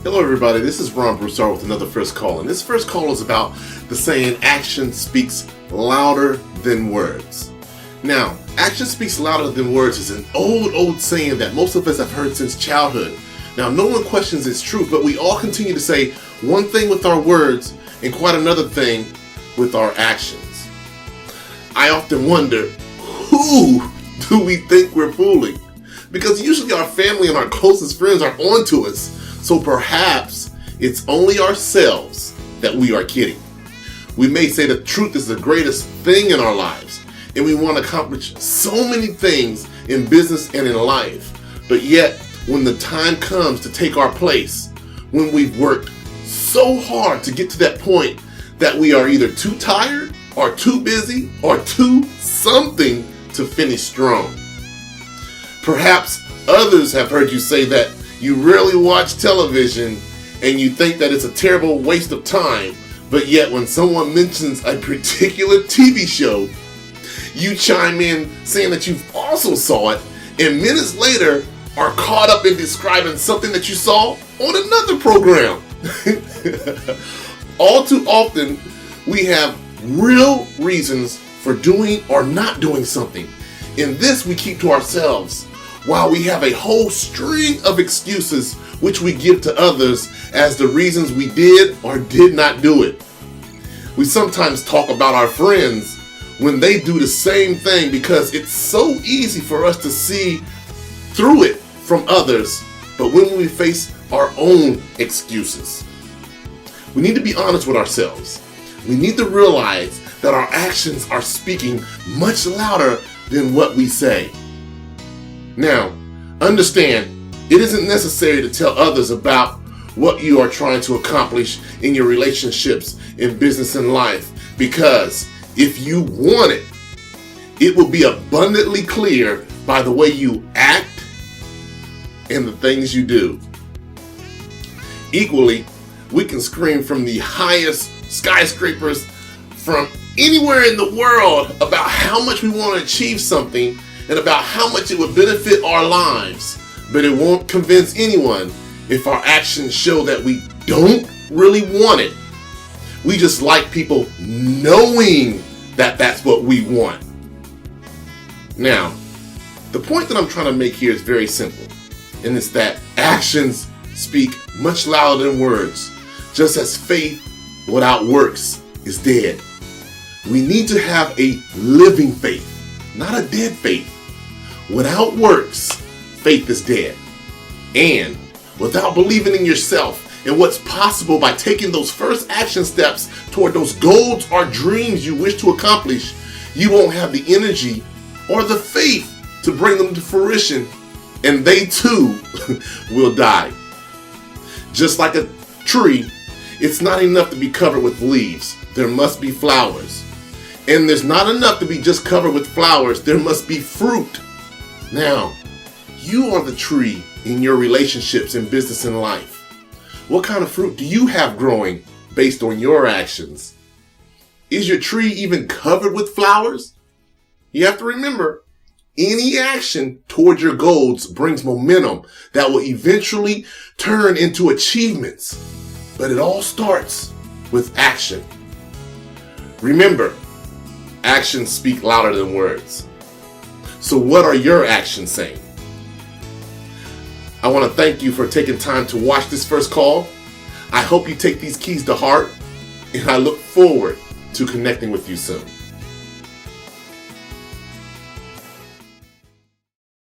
Hello everybody, this is Ron Broussard with another first call, and this first call is about the saying action speaks louder than words. Now, action speaks louder than words is an old saying that most of us have heard since childhood. Now, no one questions its truth, but we all continue to say one thing with our words and quite another thing with our actions. I often wonder, who do we think we're fooling? Because usually our family and our closest friends are onto us. So perhaps it's only ourselves that we are kidding. We may say the truth is the greatest thing in our lives, and we want to accomplish so many things in business and in life. But yet, when the time comes to take our place, when we've worked so hard to get to that point that we are either too tired or too busy or too something to finish strong. Perhaps others have heard you say that you rarely watch television and you think that it's a terrible waste of time, but yet when someone mentions a particular TV show, you chime in saying that you've also saw it, and minutes later are caught up in describing something that you saw on another program. All too often, we have real reasons for doing or not doing something. In this, we keep to ourselves, while we have a whole string of excuses which we give to others as the reasons we did or did not do it. We sometimes talk about our friends when they do the same thing because it's so easy for us to see through it from others, but when we face our own excuses, we need to be honest with ourselves. We need to realize that our actions are speaking much louder than what we say. Now, understand, it isn't necessary to tell others about what you are trying to accomplish in your relationships, in business and life, because if you want it, it will be abundantly clear by the way you act and the things you do. Equally, we can scream from the highest skyscrapers from anywhere in the world about how much we want to achieve something and about how much it would benefit our lives, but it won't convince anyone if our actions show that we don't really want it. We just like people knowing that that's what we want. Now, the point that I'm trying to make here is very simple, and it's that actions speak much louder than words, just as faith without works is dead. We need to have a living faith, not a dead faith. Without works, faith is dead. And without believing in yourself and what's possible by taking those first action steps toward those goals or dreams you wish to accomplish, you won't have the energy or the faith to bring them to fruition, and they too will die. Just like a tree, it's not enough to be covered with leaves. There must be flowers. And there's not enough to be just covered with flowers. There must be fruit. Now, you are the tree in your relationships and business and life. What kind of fruit do you have growing based on your actions? Is your tree even covered with flowers? You have to remember, any action toward your goals brings momentum that will eventually turn into achievements. But it all starts with action. Remember, actions speak louder than words. So what are your actions saying? I want to thank you for taking time to watch this first call. I hope you take these keys to heart, and I look forward to connecting with you soon.